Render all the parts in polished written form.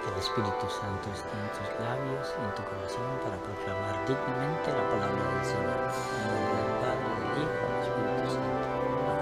Que el Espíritu Santo esté en tus labios y en tu corazón para proclamar dignamente la palabra del Señor. En el nombre del Padre, del Hijo y del Espíritu Santo. Amén.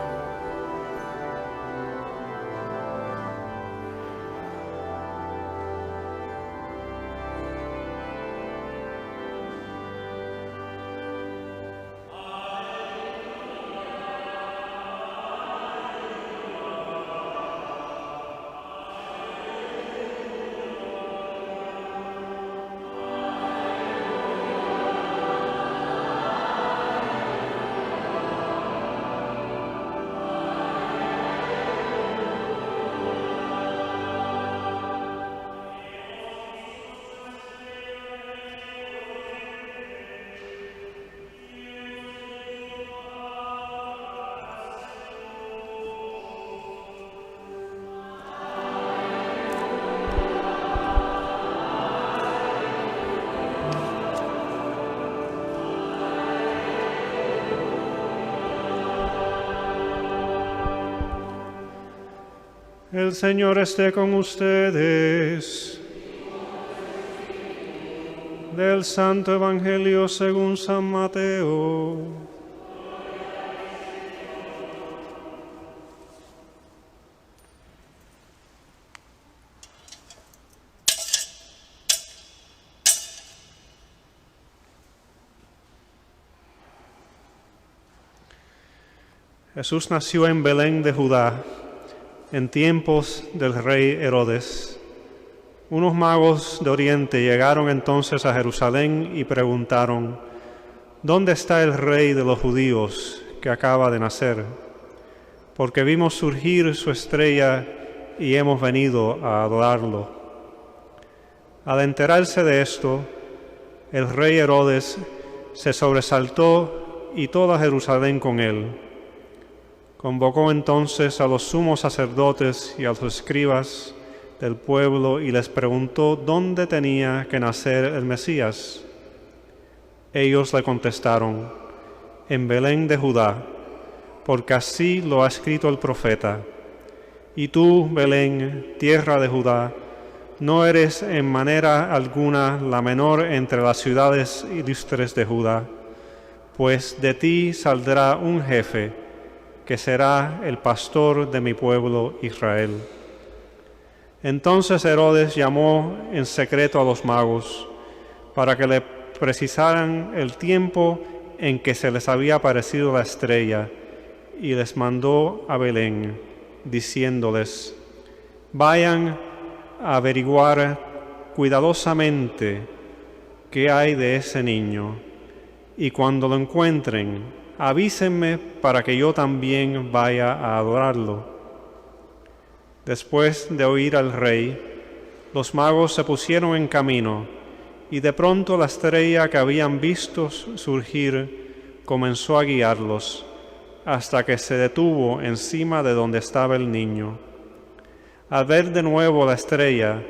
El Señor esté con ustedes. Del Santo Evangelio según San Mateo. Jesús nació en Belén de Judá, en tiempos del rey Herodes. Unos magos de Oriente llegaron entonces a Jerusalén y preguntaron: ¿dónde está el rey de los judíos que acaba de nacer? Porque vimos surgir su estrella y hemos venido a adorarlo. Al enterarse de esto, el rey Herodes se sobresaltó y toda Jerusalén con él. Convocó entonces a los sumos sacerdotes y a los escribas del pueblo y les preguntó dónde tenía que nacer el Mesías. Ellos le contestaron: en Belén de Judá, porque así lo ha escrito el profeta. Y tú, Belén, tierra de Judá, no eres en manera alguna la menor entre las ciudades ilustres de Judá, pues de ti saldrá un jefe, que será el pastor de mi pueblo Israel. Entonces Herodes llamó en secreto a los magos para que le precisaran el tiempo en que se les había aparecido la estrella, y les mandó a Belén, diciéndoles: vayan a averiguar cuidadosamente qué hay de ese niño, y cuando lo encuentren, avísenme para que yo también vaya a adorarlo. Después de oír al rey, los magos se pusieron en camino, y de pronto la estrella que habían visto surgir comenzó a guiarlos, hasta que se detuvo encima de donde estaba el niño. Al ver de nuevo la estrella,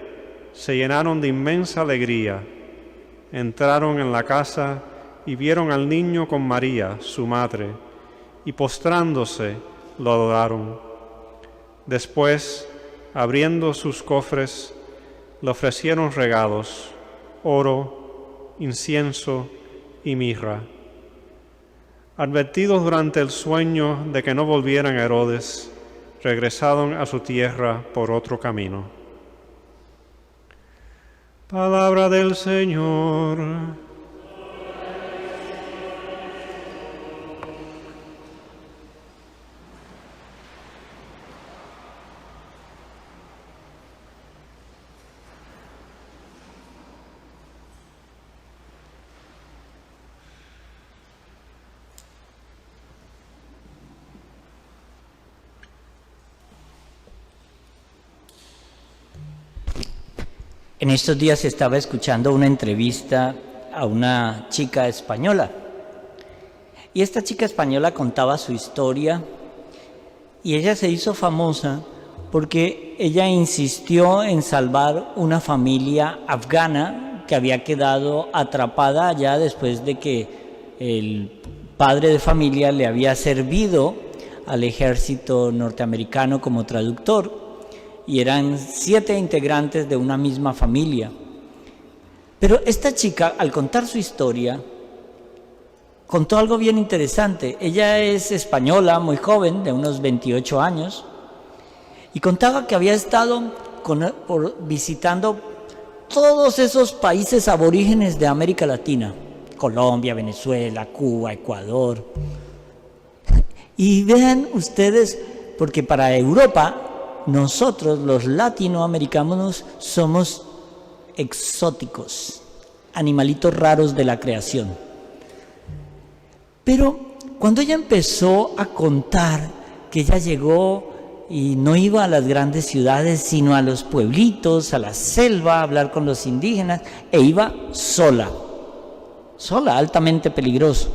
se llenaron de inmensa alegría. Entraron en la casa y vieron al niño con María, su madre, y postrándose lo adoraron. Después, abriendo sus cofres, le ofrecieron regalos: oro, incienso y mirra. Advertidos durante el sueño de que no volvieran a Herodes, regresaron a su tierra por otro camino. Palabra del Señor. En estos días estaba escuchando una entrevista a una chica española. Y esta chica española contaba su historia y ella se hizo famosa porque ella insistió en salvar una familia afgana que había quedado atrapada allá después de que el padre de familia le había servido al ejército norteamericano como traductor. y eran 7 integrantes de una misma familia. Pero esta chica, al contar su historia, contó algo bien interesante. Ella es española, muy joven, de unos 28 años, y contaba que había estado visitando todos esos países aborígenes de América Latina, Colombia, Venezuela, Cuba, Ecuador. Y vean ustedes, porque para Europa, nosotros los latinoamericanos somos exóticos, animalitos raros de la creación. Pero cuando ella empezó a contar que ella llegó y no iba a las grandes ciudades, sino a los pueblitos, a la selva, a hablar con los indígenas, e iba sola, altamente peligroso.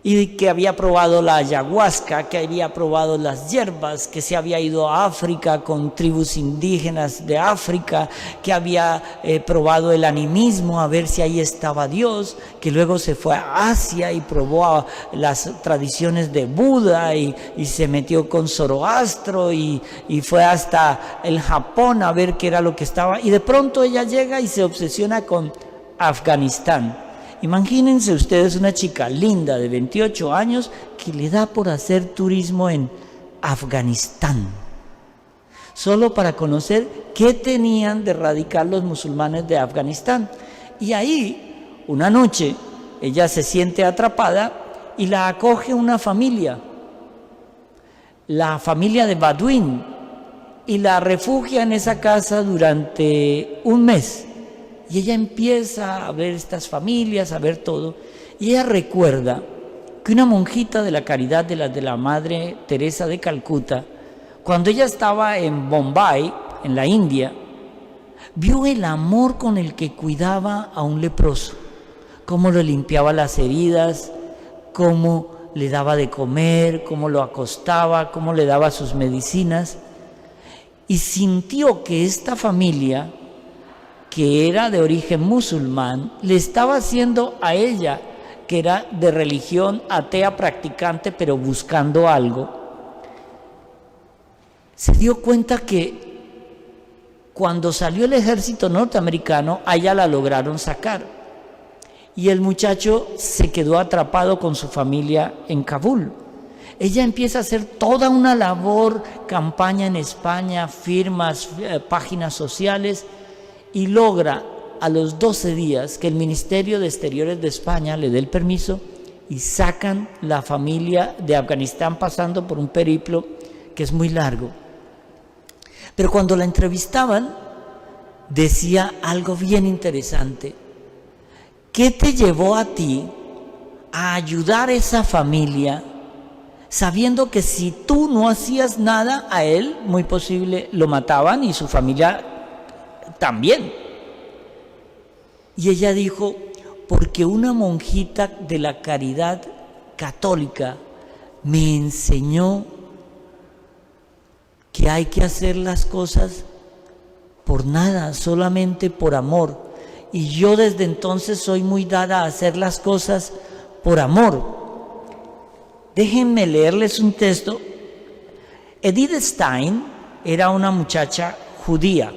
Y que había probado la ayahuasca, que había probado las hierbas, que se había ido a África con tribus indígenas de África, que había probado el animismo a ver si ahí estaba Dios, que luego se fue a Asia y probó las tradiciones de Buda y se metió con Zoroastro y fue hasta el Japón a ver qué era lo que estaba. Y de pronto ella llega y se obsesiona con Afganistán. Imagínense ustedes una chica linda de 28 años que le da por hacer turismo en Afganistán, solo para conocer qué tenían de radical los musulmanes de Afganistán. Y ahí, una noche, ella se siente atrapada y la acoge una familia, la familia de Baduín, y la refugia en esa casa durante un mes. Y ella empieza a ver estas familias, a ver todo, y ella recuerda que una monjita de la caridad de la Madre Teresa de Calcuta, cuando ella estaba en Bombay, en la India, vio el amor con el que cuidaba a un leproso, cómo le limpiaba las heridas, cómo le daba de comer, cómo lo acostaba, cómo le daba sus medicinas, y sintió que esta familia, que era de origen musulmán, le estaba haciendo a ella, que era de religión atea practicante, pero buscando algo. Se dio cuenta que cuando salió el ejército norteamericano, a ella la lograron sacar. Y el muchacho se quedó atrapado con su familia en Kabul. Ella empieza a hacer toda una labor, campaña en España, firmas, páginas sociales, y logra a los 12 días que el Ministerio de Exteriores de España le dé el permiso y sacan la familia de Afganistán, pasando por un periplo que es muy largo. Pero cuando la entrevistaban, decía algo bien interesante. ¿Qué te llevó a ti a ayudar a esa familia, sabiendo que si tú no hacías nada, a él muy posible lo mataban y su familia también? Y ella dijo, porque una monjita de la caridad católica me enseñó que hay que hacer las cosas por nada, solamente por amor. Y yo desde entonces soy muy dada a hacer las cosas por amor. Déjenme leerles un texto. Edith Stein era una muchacha judía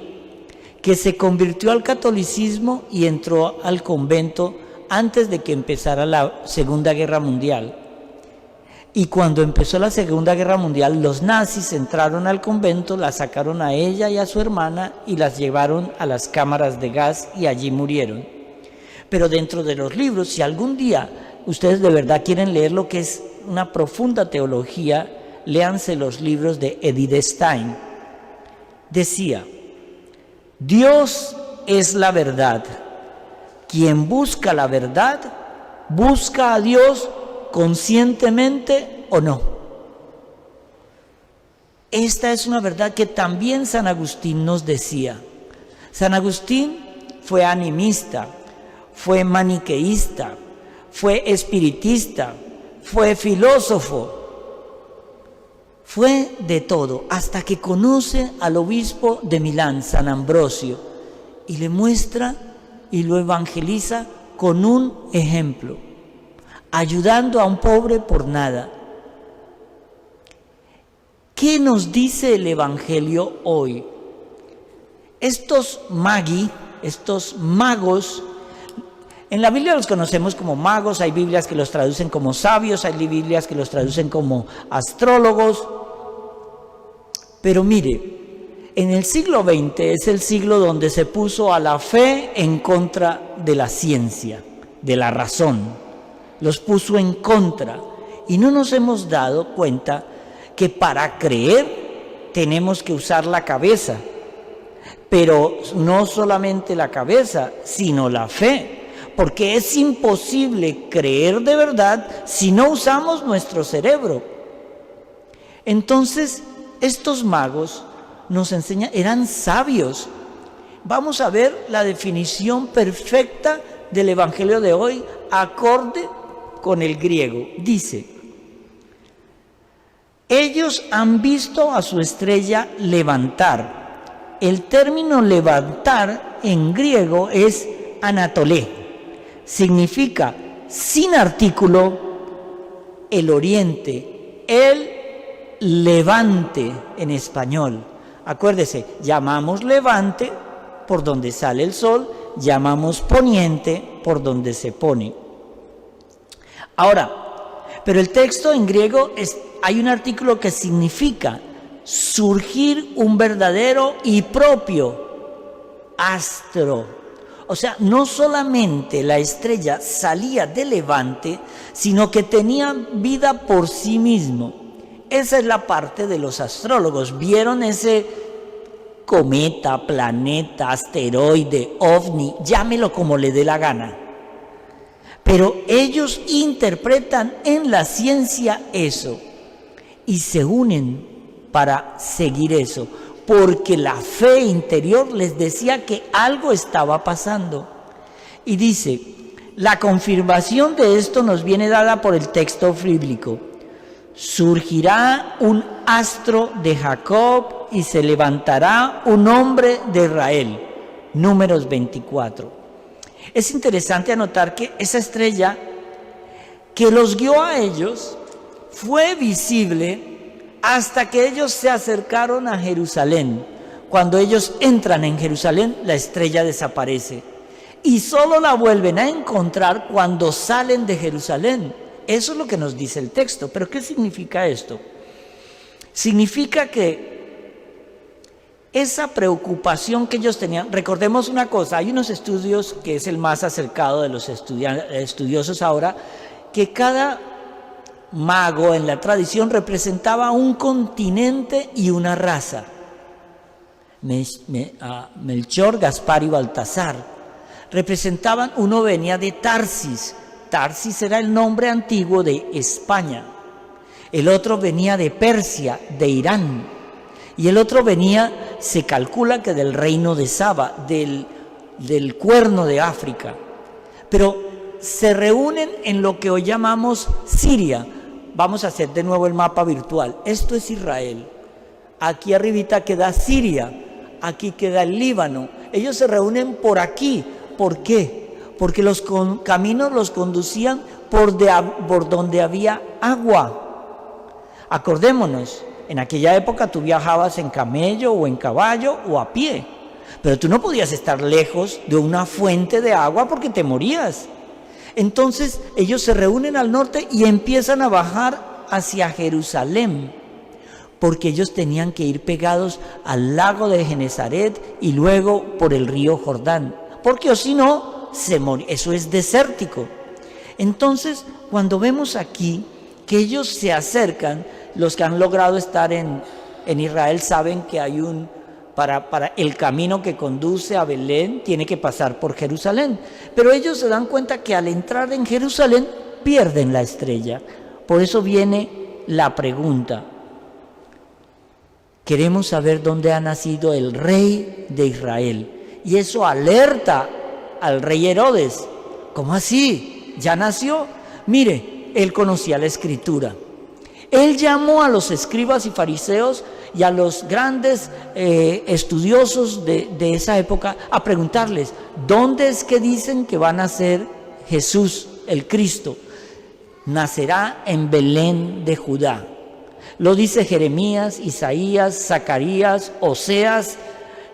que se convirtió al catolicismo y entró al convento antes de que empezara la Segunda Guerra Mundial. Y cuando empezó la Segunda Guerra Mundial, los nazis entraron al convento, la sacaron a ella y a su hermana y las llevaron a las cámaras de gas y allí murieron. Pero dentro de los libros, si algún día ustedes de verdad quieren leer lo que es una profunda teología, léanse los libros de Edith Stein. Decía: Dios es la verdad. Quien busca la verdad, busca a Dios conscientemente o no. Esta es una verdad que también San Agustín nos decía. San Agustín fue animista, fue maniqueísta, fue espiritista, fue filósofo, fue de todo, hasta que conoce al obispo de Milán, San Ambrosio, y le muestra y lo evangeliza con un ejemplo, ayudando a un pobre por nada. ¿Qué nos dice el Evangelio hoy? Estos magos, en la Biblia los conocemos como magos, hay Biblias que los traducen como sabios, hay Biblias que los traducen como astrólogos, pero mire, en el siglo XX es el siglo donde se puso a la fe en contra de la ciencia, de la razón, los puso en contra, y no nos hemos dado cuenta que para creer tenemos que usar la cabeza, pero no solamente la cabeza, sino la fe, porque es imposible creer de verdad si no usamos nuestro cerebro. Entonces, estos magos nos enseñan, eran sabios. Vamos a ver la definición perfecta del Evangelio de hoy, acorde con el griego. Dice: ellos han visto a su estrella levantar. El término levantar en griego es anatolé. Significa, sin artículo, el oriente, el levante en español. Acuérdese, llamamos levante por donde sale el sol, llamamos poniente por donde se pone. Ahora, pero el texto en griego hay un artículo que significa surgir un verdadero y propio astro. O sea, no solamente la estrella salía de levante, sino que tenía vida por sí mismo. Esa es la parte de los astrólogos. Vieron ese cometa, planeta, asteroide, ovni, llámelo como le dé la gana. Pero ellos interpretan en la ciencia eso y se unen para seguir eso, porque la fe interior les decía que algo estaba pasando. Y dice, la confirmación de esto nos viene dada por el texto bíblico. Surgirá un astro de Jacob y se levantará un hombre de Israel. Números 24. Es interesante anotar que esa estrella que los guió a ellos fue visible hasta que ellos se acercaron a Jerusalén. Cuando ellos entran en Jerusalén, la estrella desaparece y solo la vuelven a encontrar cuando salen de Jerusalén. Eso es lo que nos dice el texto. ¿Pero qué significa esto? Significa que esa preocupación que ellos tenían, recordemos una cosa, hay unos estudios que es el más acercado de los estudiosos ahora, que cada mago en la tradición representaba un continente y una raza. Melchor, Gaspar y Baltasar representaban, uno venía de Tarsis. Tarsis era el nombre antiguo de España. El otro venía de Persia, de Irán. Y el otro venía, se calcula que del reino de Saba, del Cuerno de África. Pero se reúnen en lo que hoy llamamos Siria. Vamos a hacer de nuevo el mapa virtual. Esto es Israel. Aquí arribita queda Siria. Aquí queda el Líbano. Ellos se reúnen por aquí. ¿Por qué? Porque los caminos los conducían por donde había agua. Acordémonos, en aquella época tú viajabas en camello o en caballo o a pie, pero tú no podías estar lejos de una fuente de agua porque te morías. Entonces ellos se reúnen al norte y empiezan a bajar hacia Jerusalén, porque ellos tenían que ir pegados al lago de Genesaret y luego por el río Jordán, porque o si no, eso es desértico. Entonces, cuando vemos aquí que ellos se acercan, los que han logrado estar en Israel saben que hay para el camino que conduce a Belén tiene que pasar por Jerusalén, pero ellos se dan cuenta que al entrar en Jerusalén pierden la estrella. Por eso viene la pregunta. Queremos saber dónde ha nacido el rey de Israel, y eso alerta al rey Herodes. ¿Cómo así? ¿Ya nació? Mire, él conocía la escritura. Él llamó a los escribas y fariseos y a los grandes estudiosos de esa época a preguntarles, ¿dónde es que dicen que va a nacer Jesús, el Cristo? Nacerá en Belén de Judá. Lo dice Jeremías, Isaías, Zacarías, Oseas,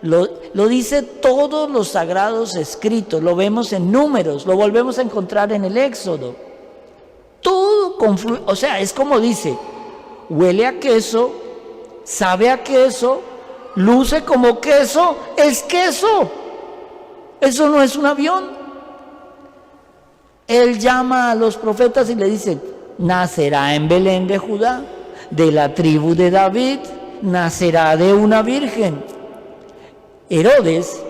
lo dice todos los sagrados escritos, lo vemos en Números, lo volvemos a encontrar en el Éxodo. Todo confluye, o sea, es como dice, huele a queso, sabe a queso, luce como queso, es queso. Eso no es un avión. Él llama a los profetas y le dice, nacerá en Belén de Judá, de la tribu de David, nacerá de una virgen. Herodes,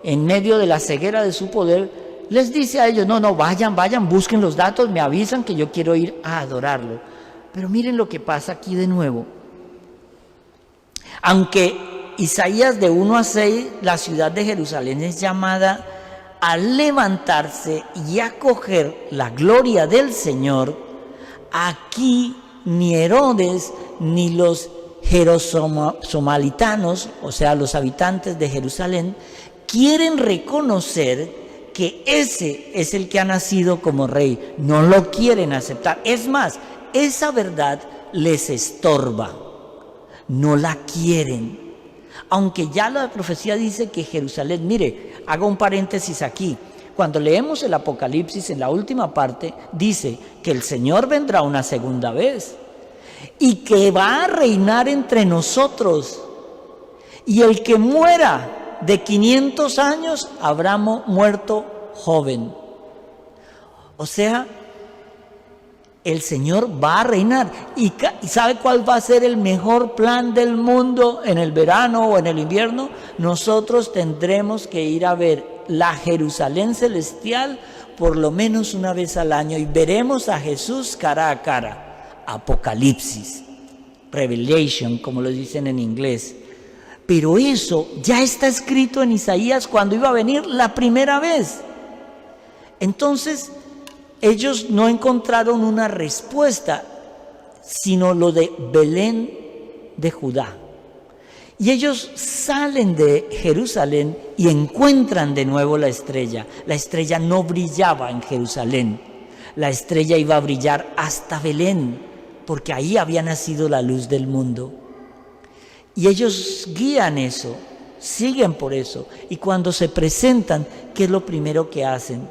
en medio de la ceguera de su poder, les dice a ellos, no, vayan, busquen los datos, me avisan que yo quiero ir a adorarlo. Pero miren lo que pasa aquí de nuevo. Aunque Isaías de 1 a 6, la ciudad de Jerusalén es llamada a levantarse y a coger la gloria del Señor, aquí ni Herodes ni los jerosomalitanos, o sea, los habitantes de Jerusalén, quieren reconocer que ese es el que ha nacido como rey. No lo quieren aceptar. Es más, esa verdad les estorba. No la quieren. Aunque ya la profecía dice que Jerusalén, mire, hago un paréntesis aquí. Cuando leemos el Apocalipsis en la última parte, dice que el Señor vendrá una segunda vez y que va a reinar entre nosotros. Y el que muera de 500 años habrá muerto joven. O sea, el Señor va a reinar. ¿Y sabe cuál va a ser el mejor plan del mundo en el verano o en el invierno? Nosotros tendremos que ir a ver la Jerusalén celestial por lo menos una vez al año y veremos a Jesús cara a cara. Apocalipsis, Revelation, como lo dicen en inglés. Pero eso ya está escrito en Isaías cuando iba a venir la primera vez. Entonces, ellos no encontraron una respuesta, sino lo de Belén de Judá. Y ellos salen de Jerusalén y encuentran de nuevo la estrella. La estrella no brillaba en Jerusalén. La estrella iba a brillar hasta Belén, porque ahí había nacido la luz del mundo. Y ellos guían eso, siguen por eso. Y cuando se presentan, ¿qué es lo primero que hacen?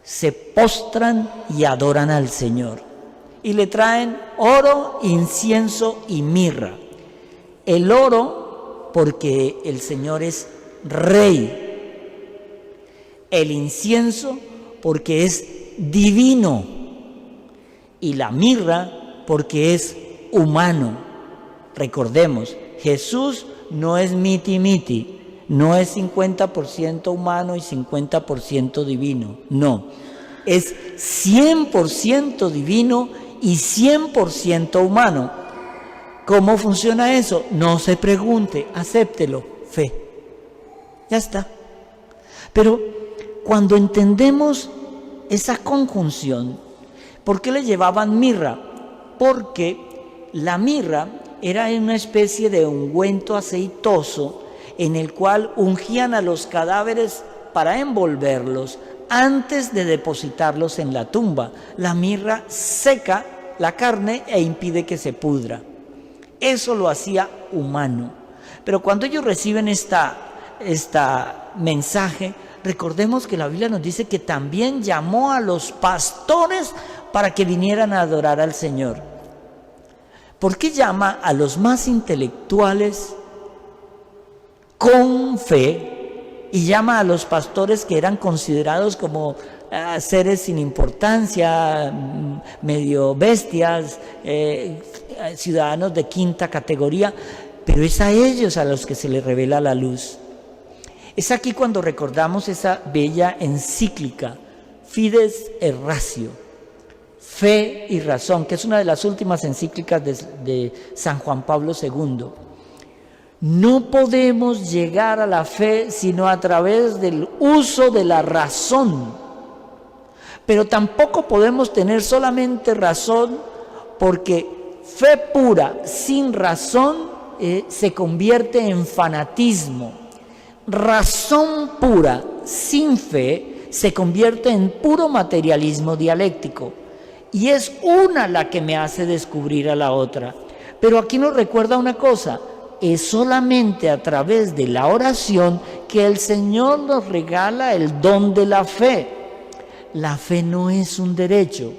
Se postran y adoran al Señor. Y le traen oro, incienso y mirra. El oro, porque el Señor es rey. El incienso, porque es divino. Y la mirra, porque es humano. Recordemos, Jesús no es miti-miti, no es 50% humano y 50% divino, no, es 100% divino y 100% humano. ¿Cómo funciona eso? No se pregunte, acéptelo, fe. Ya está. Pero cuando entendemos esa conjunción, ¿por qué le llevaban mirra? Porque la mirra era una especie de ungüento aceitoso en el cual ungían a los cadáveres para envolverlos antes de depositarlos en la tumba. La mirra seca la carne e impide que se pudra. Eso lo hacía humano. Pero cuando ellos reciben esta mensaje, recordemos que la Biblia nos dice que también llamó a los pastores para que vinieran a adorar al Señor. ¿Por qué llama a los más intelectuales con fe y llama a los pastores que eran considerados como seres sin importancia, medio bestias, ciudadanos de quinta categoría? Pero es a ellos a los que se les revela la luz. Es aquí cuando recordamos esa bella encíclica, Fides et Ratio, Fe y Razón, que es una de las últimas encíclicas de San Juan Pablo II. No podemos llegar a la fe sino a través del uso de la razón, pero tampoco podemos tener solamente razón, porque fe pura sin razón se convierte en fanatismo. Razón pura sin fe se convierte en puro materialismo dialéctico. Y es una la que me hace descubrir a la otra. Pero aquí nos recuerda una cosa, es solamente a través de la oración que el Señor nos regala el don de la fe. La fe no es un derecho,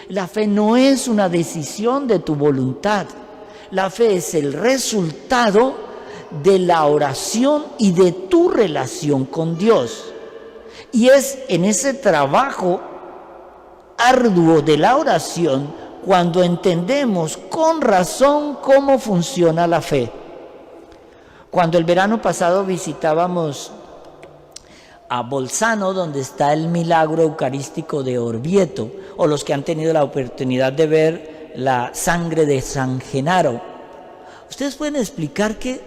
la fe no es una decisión de tu voluntad, la fe es el resultado de la oración y de tu relación con Dios. Y es en ese trabajo arduo de la oración cuando entendemos con razón cómo funciona la fe. Cuando el verano pasado visitábamos a Bolzano, donde está el milagro eucarístico de Orvieto, o los que han tenido la oportunidad de ver la sangre de San Genaro, ustedes pueden explicar que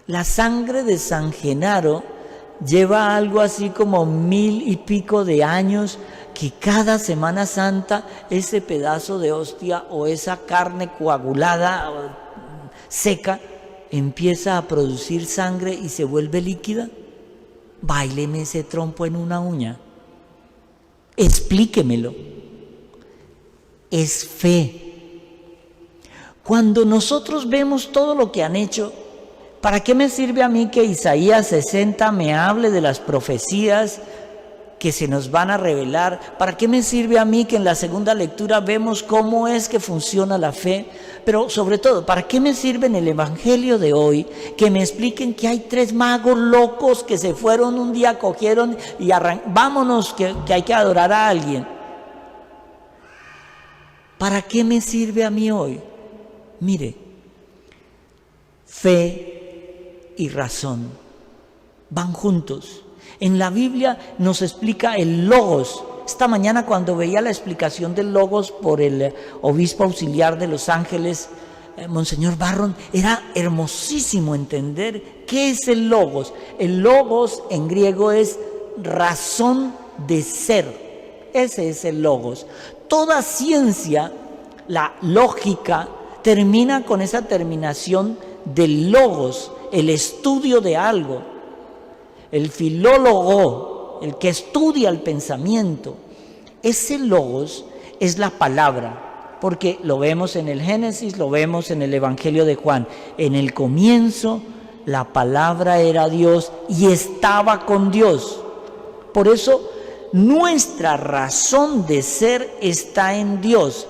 la sangre de San Genaro lleva algo así como 1000 y pico de años, que cada Semana Santa ese pedazo de hostia o esa carne coagulada o seca empieza a producir sangre y se vuelve líquida. Báileme ese trompo en una uña. Explíquemelo. Es fe. Cuando nosotros vemos todo lo que han hecho, ¿para qué me sirve a mí que Isaías 60 me hable de las profecías que se nos van a revelar? ¿Para qué me sirve a mí que en la segunda lectura vemos cómo es que funciona la fe? Pero sobre todo, ¿para qué me sirve en el Evangelio de hoy que me expliquen que hay 3 magos locos que se fueron un día, cogieron y vámonos que hay que adorar a alguien? ¿Para qué me sirve a mí hoy? Mire, fe y razón van juntos. En la Biblia nos explica el Logos. Esta mañana cuando veía la explicación del Logos por el obispo auxiliar de Los Ángeles, Monseñor Barron, era hermosísimo entender qué es el Logos. El Logos en griego es razón de ser. Ese es el Logos. Toda ciencia, la lógica, termina con esa terminación del Logos, el estudio de algo. El filólogo, el que estudia el pensamiento, ese logos es la palabra, porque lo vemos en el Génesis, lo vemos en el Evangelio de Juan. En el comienzo la palabra era Dios y estaba con Dios. Por eso nuestra razón de ser está en Dios.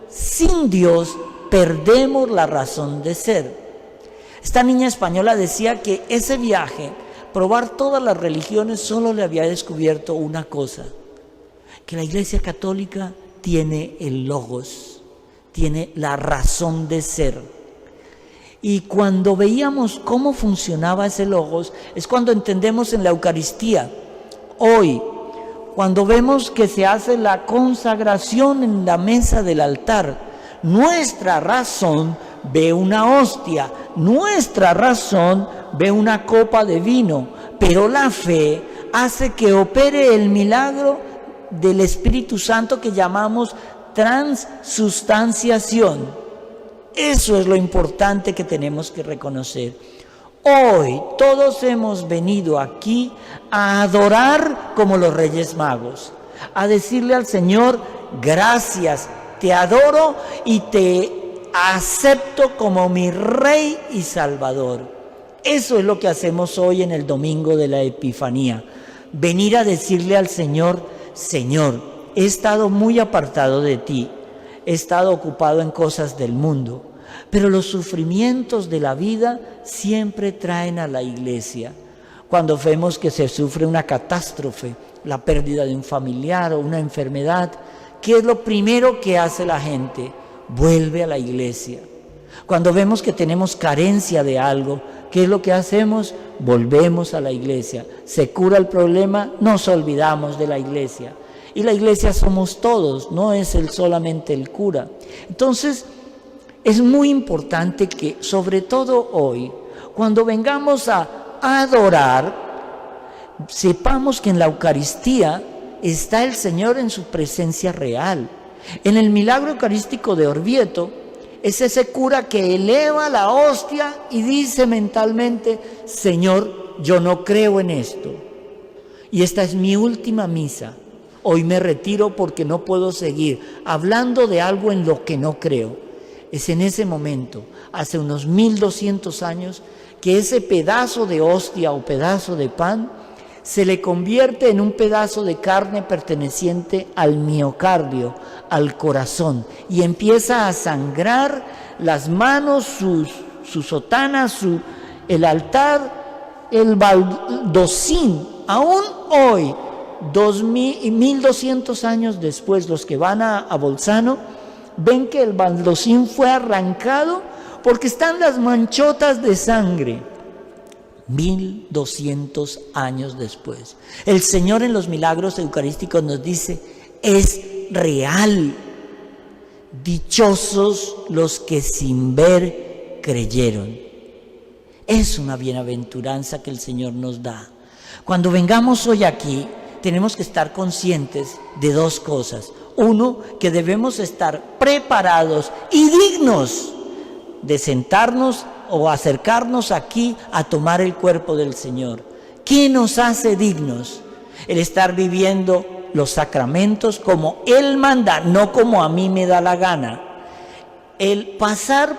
Sin Dios perdemos la razón de ser. Esta niña española decía que ese viaje, probar todas las religiones, solo le había descubierto una cosa, que la Iglesia Católica tiene el logos, tiene la razón de ser. Y cuando veíamos cómo funcionaba ese logos, es cuando entendemos en la Eucaristía. Hoy, cuando vemos que se hace la consagración en la mesa del altar, nuestra razón ve una hostia, nuestra razón ve una copa de vino, pero la fe hace que opere el milagro del Espíritu Santo que llamamos transustanciación. Eso es lo importante que tenemos que reconocer. Hoy todos hemos venido aquí a adorar como los Reyes Magos, a decirle al Señor: gracias, te adoro y te acepto como mi Rey y Salvador. Eso es lo que hacemos hoy en el domingo de la Epifanía. Venir a decirle al Señor: Señor, he estado muy apartado de ti, he estado ocupado en cosas del mundo, pero los sufrimientos de la vida siempre traen a la iglesia. Cuando vemos que se sufre una catástrofe, la pérdida de un familiar o una enfermedad, ¿qué es lo primero que hace la gente? Vuelve a la iglesia. Cuando vemos que tenemos carencia de algo, ¿qué es lo que hacemos? Volvemos a la iglesia. Se cura el problema, nos olvidamos de la iglesia. Y la iglesia somos todos, no es solamente el cura. Entonces, es muy importante que, sobre todo hoy, cuando vengamos a adorar, sepamos que en la Eucaristía está el Señor en su presencia real. En el milagro eucarístico de Orvieto, es ese cura que eleva la hostia y dice mentalmente: Señor, yo no creo en esto, y esta es mi última misa, hoy me retiro porque no puedo seguir hablando de algo en lo que no creo. Es en ese momento, hace unos 1200 años, que ese pedazo de hostia o pedazo de pan se le convierte en un pedazo de carne perteneciente al miocardio, al corazón, y empieza a sangrar las manos, su sotana, el altar, el baldosín. Aún hoy, 1200 años después, los que van a Bolzano ven que el baldosín fue arrancado porque están las manchotas de sangre. 1200 años después. El Señor en los milagros eucarísticos nos dice, es real. Dichosos los que sin ver creyeron. Es una bienaventuranza que el Señor nos da. Cuando vengamos hoy aquí, tenemos que estar conscientes de dos cosas. Uno, que debemos estar preparados y dignos de sentarnos o acercarnos aquí a tomar el cuerpo del Señor. ¿Qué nos hace dignos? El estar viviendo los sacramentos como Él manda, no como a mí me da la gana. El pasar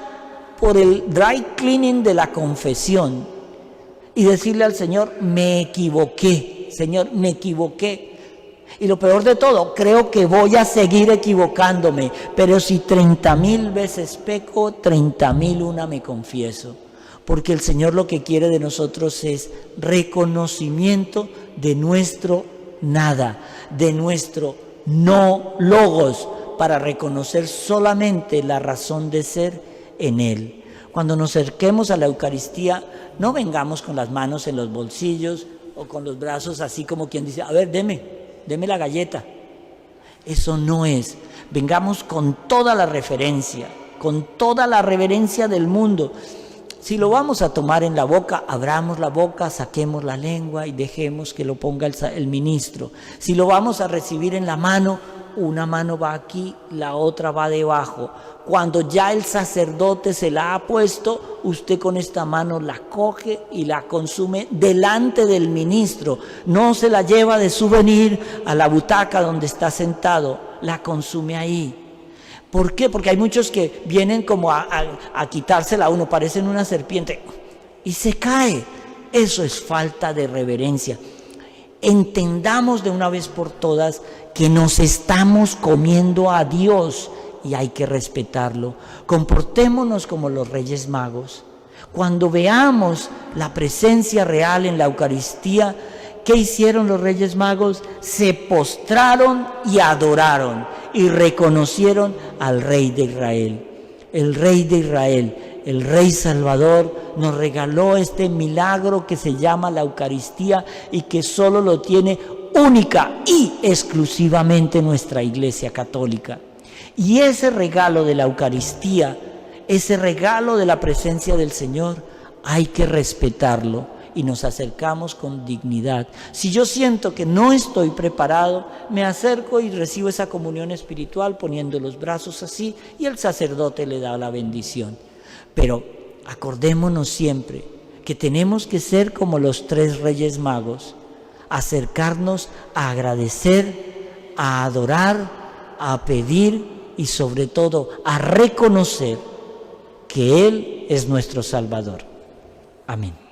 por el dry cleaning de la confesión y decirle al Señor, me equivoqué, Señor, me equivoqué. Y lo peor de todo, creo que voy a seguir equivocándome, pero si 30,000 veces peco, 30,001 me confieso. Porque el Señor lo que quiere de nosotros es reconocimiento de nuestro nada, de nuestro no logos, para reconocer solamente la razón de ser en Él. Cuando nos acerquemos a la Eucaristía, no vengamos con las manos en los bolsillos o con los brazos así como quien dice, a ver, deme la galleta. Eso no es. Vengamos con toda la referencia, con toda la reverencia del mundo. Si lo vamos a tomar en la boca, abramos la boca, saquemos la lengua y dejemos que lo ponga el ministro. Si lo vamos a recibir en la mano, una mano va aquí, la otra va debajo. Cuando ya el sacerdote se la ha puesto, usted con esta mano la coge y la consume delante del ministro. No se la lleva de souvenir a la butaca donde está sentado, la consume ahí. ¿Por qué? Porque hay muchos que vienen como a quitársela a uno, parecen una serpiente y se cae. Eso es falta de reverencia. Entendamos de una vez por todas que nos estamos comiendo a Dios y hay que respetarlo. Comportémonos como los Reyes Magos. Cuando veamos la presencia real en la Eucaristía, ¿qué hicieron los Reyes Magos? Se postraron y adoraron y reconocieron al Rey de Israel. El Rey de Israel, el Rey Salvador, nos regaló este milagro que se llama la Eucaristía y que solo lo tiene única y exclusivamente nuestra Iglesia Católica. Y ese regalo de la Eucaristía, ese regalo de la presencia del Señor, hay que respetarlo y nos acercamos con dignidad. Si yo siento que no estoy preparado, me acerco y recibo esa comunión espiritual poniendo los brazos así y el sacerdote le da la bendición. Pero acordémonos siempre que tenemos que ser como los 3 Reyes Magos, acercarnos a agradecer, a adorar, a pedir y sobre todo a reconocer que Él es nuestro Salvador. Amén.